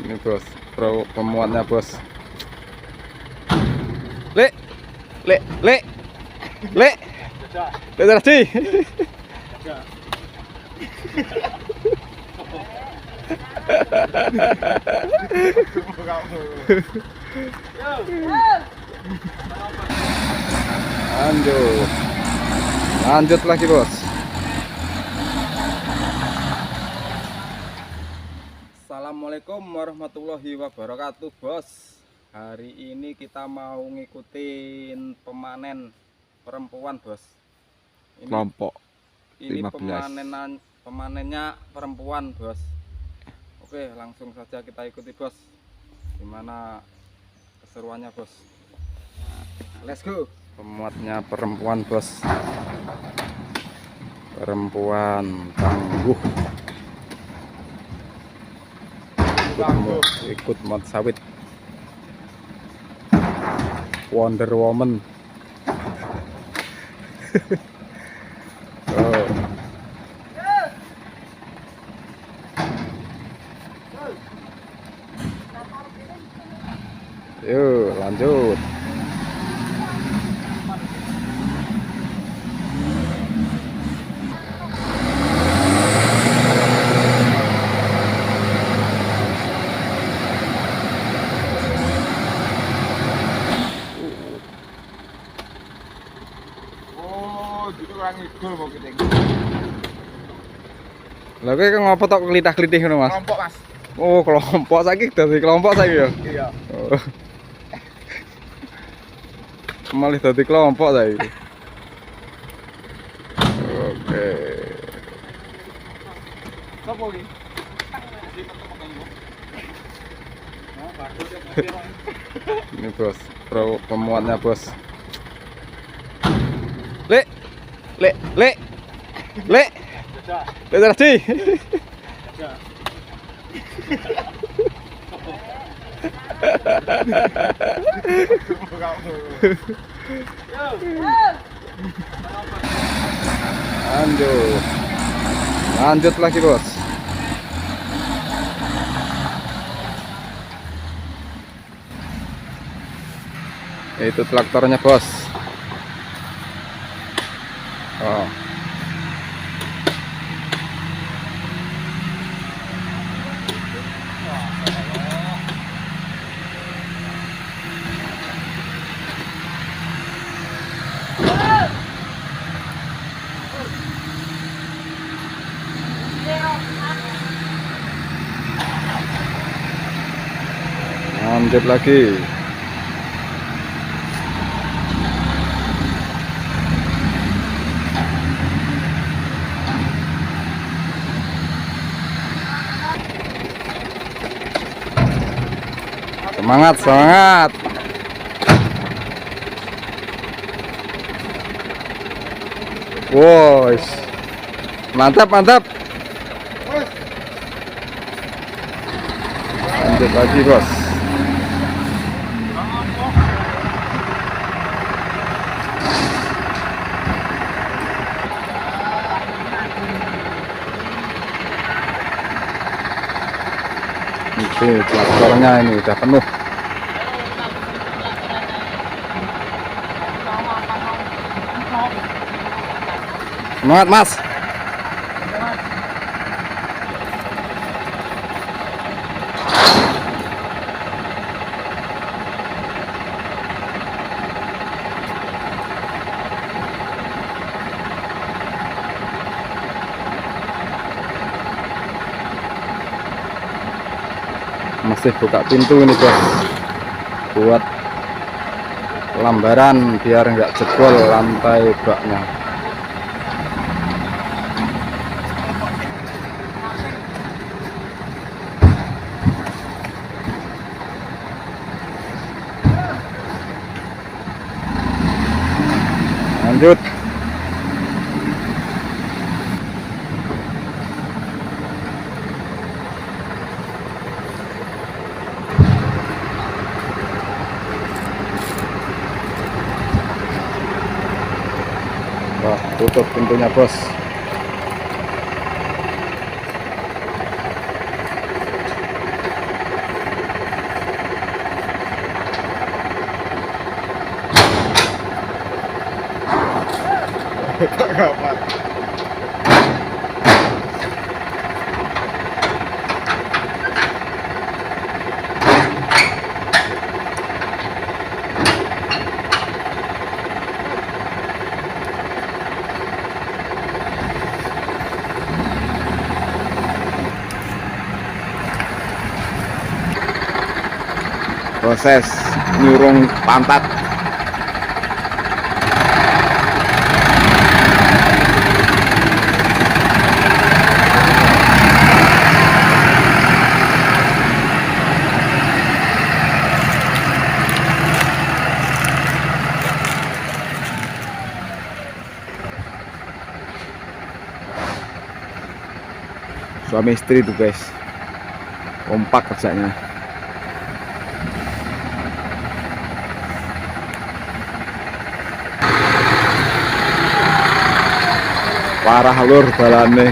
Ini bos, pemuatnya bos. Le, le, le, le, le tadi. Lanjut lagi bos. Assalamualaikum warahmatullahi wabarakatuh bos. Hari ini kita mau ngikutin pemanen perempuan bos. Ini, Kelompok ini 15. pemanennya perempuan bos. Oke, langsung saja kita ikuti bos. Gimana keseruannya bos? Let's go. Pemuatnya perempuan bos. Perempuan tangguh. Ikut mod sawit. Wonder Woman. Oh. Yuk lanjut. Gitu orang ngidul mau kita. Lah kowe ngopo tok klitah-klitih ngono Mas? Kelompok Mas. Oh, kelompok saiki dadi kelompok saiki ya. Iya. Oh. Malih dadi kelompok saiki. Oke. Sopo iki? Ini bos, pemuatnya bos. Le, le, le, le, le tadi. Lanjut lagi bos. Itu traktornya bos. Oh. Lanjut lagi. Semangat, semangat. Wow, mantap, mantap. Lanjut lagi bos. Ini traktornya ini udah penuh. Semangat Mas. Masih buka pintu ini bos, buat lambaran biar nggak jebol lantai baknya. Lanjut. Wah, tutup pintunya bos. Proses nyurung pantat. Suami istri tuh guys, kompak kerjanya. Parah lur balane.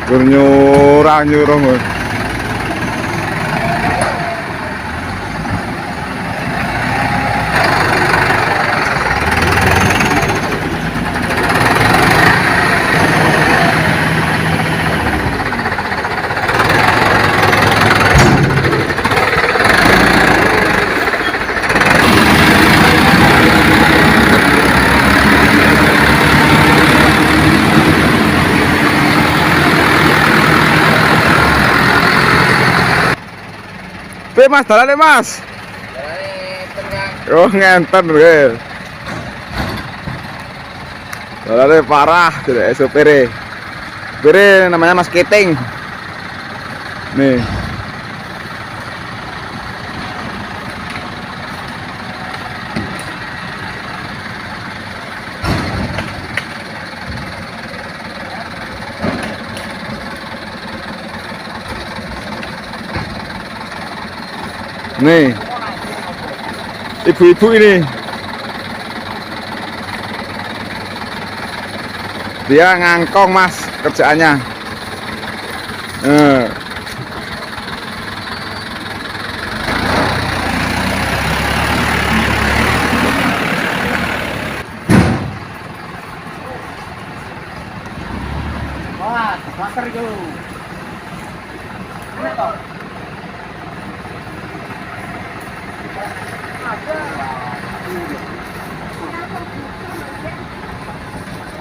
Gur nyurung. Mas, dalane Mas. Oh, ngenten nggih. Dalane parah, tidak supire. Supire namanya Mas Keting. Nih. Nih, ibu-ibu ini dia ngangkong Mas kerjaannya. Wah, masker itu.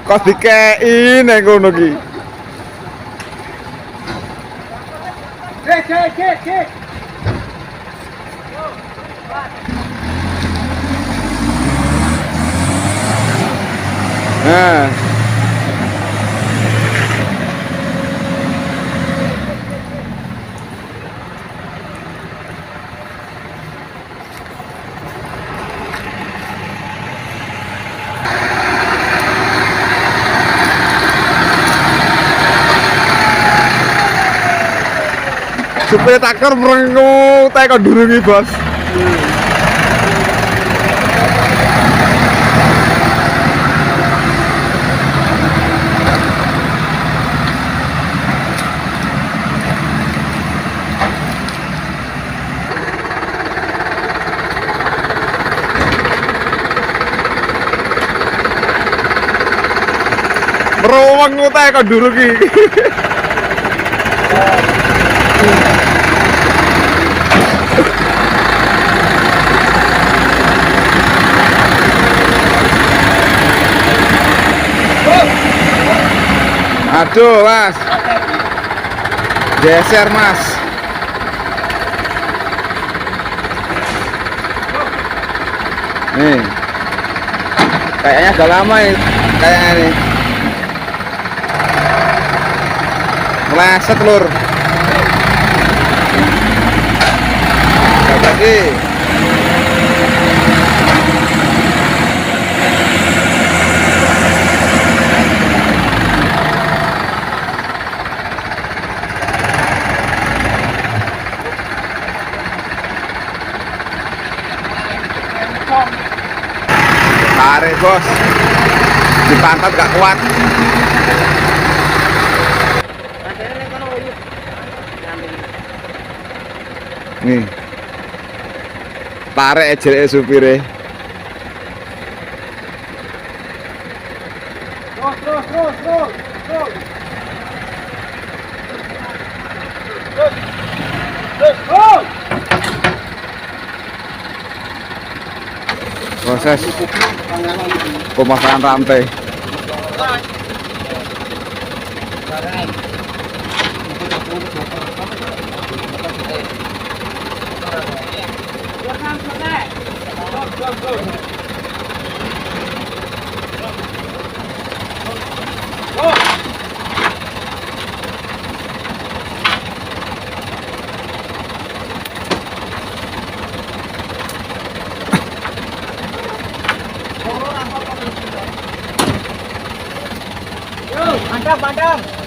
Kok dikei nek ngono ki. Cek. Nah. Supaya takar merengu tak kok durungi bos. Merengu tak kok durungi. Aduh Mas, geser Mas. Nih, kayaknya udah lama ini, kayaknya nih. Meleset lur. Lagi. Tarik bos, di pantat gak kuat. Nih, tarik aja supire. Terus. Proses pemasangan rantai. Mantap, mantap.